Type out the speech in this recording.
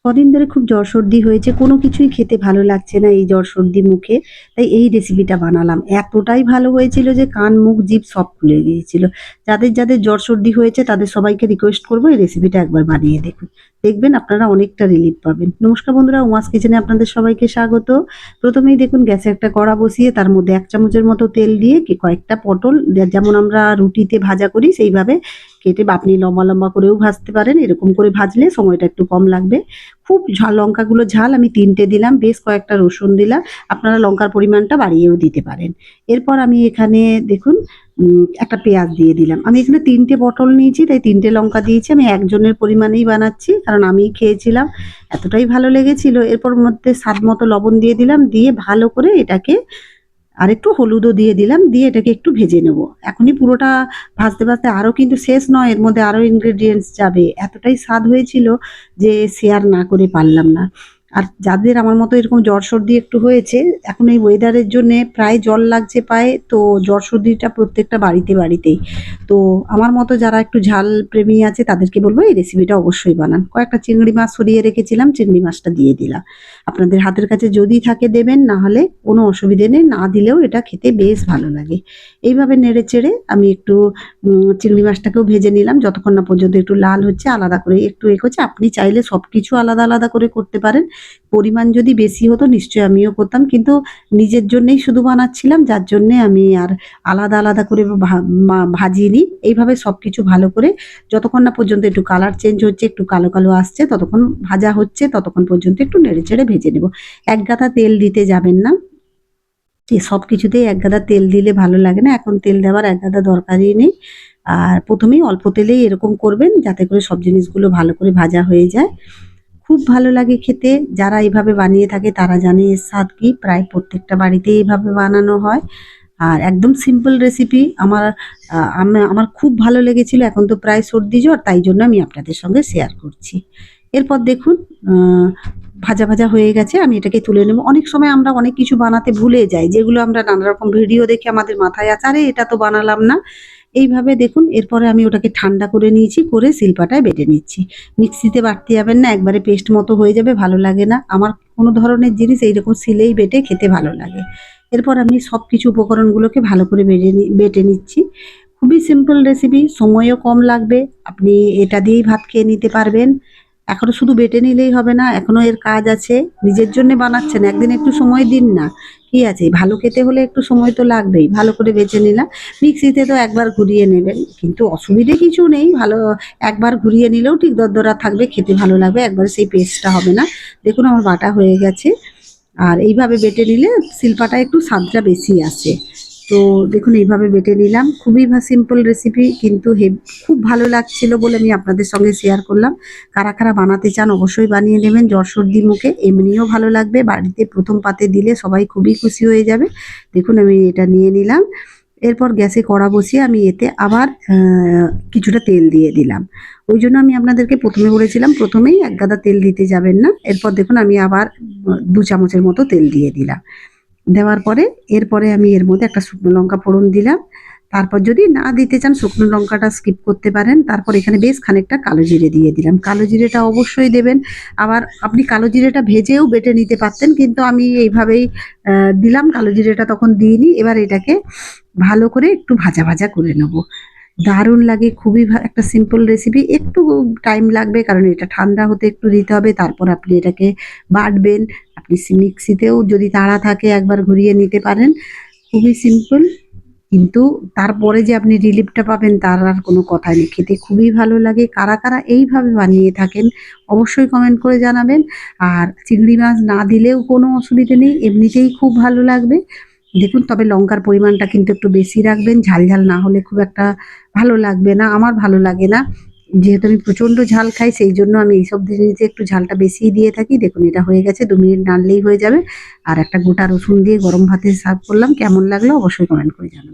কদিন ধরে খুব জ্বর সর্দি হয়েছে, কোনো কিছুই খেতে ভালো লাগছে না এই জ্বর সর্দি মুখে। তাই এই রেসিপিটা বানালাম। এতটাই ভালো হয়েছিল যে কান, মুখ, জিভ সব খুলে গিয়েছিল। যাদের জ্বর সর্দি হয়েছে তাদের সবাইকে রিকোয়েস্ট করব এই রেসিপিটা একবার বানিয়ে দেখুন। দেখবেন আপনারা অনেকটা রিলিফ পাবেন। নমস্কার বন্ধুরা, উমাস কিচেনে আপনাদের সবাইকে স্বাগত। প্রথমেই দেখুন গ্যাসে একটা কড়া বসিয়ে তার মধ্যে ১ চামচের মতো তেল দিয়ে কয়েকটা পটল যেমন আমরা রুটিতে ভাজা করি সেইভাবে কেটে আপনি লম্বা, লম্বা করেও ভাজতে পারেন। এরকম করে ভাজলে সময়টা একটু কম লাগবে। খুব লঙ্কাগুলো ঝাল আমি ৩ টে দিলাম, বেশ কয়েকটা রসুন দিলাম। আপনারা লঙ্কার পরিমাণটা বাড়িয়েও দিতে পারেন। এরপর আমি এখানে দেখুন একটা পেঁয়াজ দিয়ে দিলাম। আমি এখানে ৩ টে পটল নিয়েছি তাই ৩ টে লঙ্কা দিয়েছি। আমি একজনের পরিমাণেই বানাচ্ছি কারণ আমিই খেয়েছিলাম। এতটাই ভালো লেগেছিল। এরপর মধ্যে স্বাদ মতো লবণ দিয়ে দিলাম। দিয়ে ভালো করে এটাকে আরেকটু হলুদও দিয়ে দিলাম। দিয়ে এটাকে একটু ভেজে নেব। এখনই পুরোটা ভাজতে, ভাজতে আরও কিন্তু শেষ নয়, এর মধ্যে আরও ingredients যাবে। এতটাই স্বাদ হয়েছিল যে শেয়ার না করে পারলাম না। আর যাদের আমার মতো এরকম জ্বর সর্দি একটু হয়েছে, এখন এই ওয়েদারের জন্যে প্রায় জল লাগছে পায়ে, তো জ্বর সর্দিটা প্রত্যেকটা বাড়িতেই। তো আমার মতো যারা একটু ঝাল প্রেমী আছে তাদেরকে বলব এই রেসিপিটা অবশ্যই বানান। কয়েকটা চিংড়ি মাছ সরিয়ে রেখেছিলাম, চিংড়ি মাছটা দিয়ে দিলাম। আপনাদের হাতের কাছে যদি থাকে দেবেন, না হলে কোনো অসুবিধে নেই, না দিলেও এটা খেতে বেশ ভালো লাগে। এইভাবে নেড়েচেড়ে আমি একটু চিংড়ি মাছটাকেও ভেজে নিলাম যতক্ষণ না পর্যন্ত একটু লাল হচ্ছে, আলাদা করে একটু করছে। আপনি চাইলে সবকিছু আলাদা, আলাদা করে করতে পারেন। পরিমাণ যদি বেশি হতো নিশ্চয়ই আমিও করতাম। কিন্তু নিজের জন্যেই শুধু বানাচ্ছিলাম, যার জন্যে আমি আর আলাদা, আলাদা করে ভাজিনি। এইভাবে সবকিছু ভালো করে যতক্ষণ না পর্যন্ত একটু কালার চেঞ্জ হচ্ছে, একটু কালো, কালো আসছে, ততক্ষণ ভাজা হচ্ছে, ততক্ষণ পর্যন্ত একটু নেড়েচেড়ে ভেজে নেব। এক গাদা তেল দিতে যাবেন না। সবকিছুতেই এক গাদা তেল দিলে ভালো লাগে না। এখন তেল দেওয়ার এক গাদা দরকারই নেই। আর ১ম এই অল্প তেলেই এরকম করবেন যাতে করে সব জিনিসগুলো ভালো করে ভাজা হয়ে যায়। খুব ভালো লাগে খেতে। যারা এভাবে বানিয়ে থাকে তারা জানে এর স্বাদ কি। প্রায় প্রত্যেকটা বাড়িতেই এভাবে বানানো হয়। আর একদম সিম্পল রেসিপি। আমার খুব ভালো লেগেছিল। এখন তো প্রায় সর্দি জ্বর, তাই জন্য আমি আপনাদের সঙ্গে শেয়ার করছি। এরপর দেখুন আ ভাজা, ভাজা হয়ে গেছে। আমি এটাকে তুলে নেব। অনেক সময় আমরা অনেক কিছু বানাতে ভুলে যাই, যেগুলো আমরা নানা রকম ভিডিও দেখে আমাদের মাথায় আছে, "আরে এটা তো বানালাম না।" এইভাবে দেখুন এরপরে আমি ওটাকে ঠান্ডা করে নিয়েছি, করে শিলপাটায় বেটে নিচ্ছি। মিক্সিতে বাটতে যাবেন না, একবারে পেস্ট মতো হয়ে যাবে, ভালো লাগে না। আমার কোনো ধরনের জিনিস এইরকম শিলেই বেটে খেতে ভালো লাগে। এরপর আমি সবকিছু উপকরণগুলোকে ভালো করে বেটে নিচ্ছি। খুবই সিম্পল রেসিপি, সময়ও কম লাগবে। আপনি এটা দিয়েই ভাত খেয়ে নিতে পারবেন। এখনো শুধু বেটে নিলেই হবে না, এখনো এর কাজ আছে। নিজের জন্যে বানাচ্ছেন, একদিন একটু সময় দিন না। কি আছে? ভালো খেতে হলে একটু সময় তো লাগবেই। ভালো করে বেছে নিলাম। মিক্সিতে তো একবার ঘুরিয়ে নেবেন। কিন্তু অসুবিধে কিছু নেই। একবার ঘুরিয়ে নিলেও ঠিক দরদরা থাকবে, খেতে ভালো লাগবে। একবারে সেই পেস্টটা হবে না। দেখুন আমার বাটা হয়ে গেছে। আর এইভাবে বেটে নিলে শিলপাটায় একটু স্বাদটা বেশি আসে। তো দেখুন এইভাবে বেটে নিলাম। খুবই সিম্পল রেসিপি, কিন্তু খুব ভালো লাগছিল বলে আমি আপনাদের সঙ্গে শেয়ার করলাম। কারা, কারা বানাতে চান অবশ্যই বানিয়ে নেবেন জ্বর সর্দি মুখে। এমনিও ভালো লাগবে। বাড়িতে ১ম পাতে দিলে সবাই খুবই খুশি হয়ে যাবে। দেখুন আমি এটা নিয়ে নিলাম। এরপর গ্যাসে কড়া বসিয়ে আমি এতে আবার কিছুটা তেল দিয়ে দিলাম। ওইজন্য আমি আপনাদেরকে ১ম এ বলেছিলাম ১ম এই ১ গাদা তেল দিতে যাবেন না। এরপর দেখুন আমি আবার ২ চামচের মতো তেল দিয়ে দিলাম। দেওয়ার পরে এরপরে আমি এর মধ্যে একটা শুকনো লঙ্কা ফোড়ন দিলাম। তারপর যদি না দিতে চান শুকনো লঙ্কাটা স্কিপ করতে পারেন। তারপর এখানে বেশ খানিকটা কালো জিরে দিয়ে দিলাম। কালো জিরেটা অবশ্যই দেবেন। আবার আপনি কালো জিরেটা ভেজেও বেটে নিতে পারতেন, কিন্তু আমি এইভাবেই দিলাম, কালো জিরেটা তখন দিইনি। এবার এটাকে ভালো করে একটু ভাজা, ভাজা করে নেব। দারুণ লাগে, খুবই একটা সিম্পল রেসিপি। একটু টাইম লাগবে কারণ এটা ঠান্ডা হতে একটু দিতে হবে। তারপর আপনি এটাকে বাটবেন। আপনি মিক্সিতেও যদি তাড়া থাকে একবার ঘুরিয়ে নিতে পারেন। খুবই সিম্পল, কিন্তু তারপরে যে আপনি রিলিফটা পাবেন তার আর কোনো কথাই নেই। খেতে খুবই ভালো লাগে। কারা, কারা এইভাবে বানিয়ে থাকেন অবশ্যই কমেন্ট করে জানাবেন। আর চিংড়ি মাছ না দিলেও কোনো অসুবিধে নেই, এমনিতেই খুব ভালো লাগবে। দেখুন তবে লঙ্কার পরিমাণটা কিন্তু একটু বেশি রাখবেন। ঝাল, ঝাল না হলে খুব একটা ভালো লাগবে না। আমার ভালো লাগে না। যেহেতু আমি প্রচণ্ড ঝাল খাই সেইজন্য আমি এইসব জিনিসে একটু ঝালটা বেশিই দিয়ে থাকি। দেখুন এটা হয়ে গেছে, ২ মিনিট নাড়লেই হয়ে যাবে। আর একটা গোটা রসুন দিয়ে গরম ভাতে সার্ভ করলাম। কেমন লাগলো অবশ্যই কমেন্ট করে জানাবেন।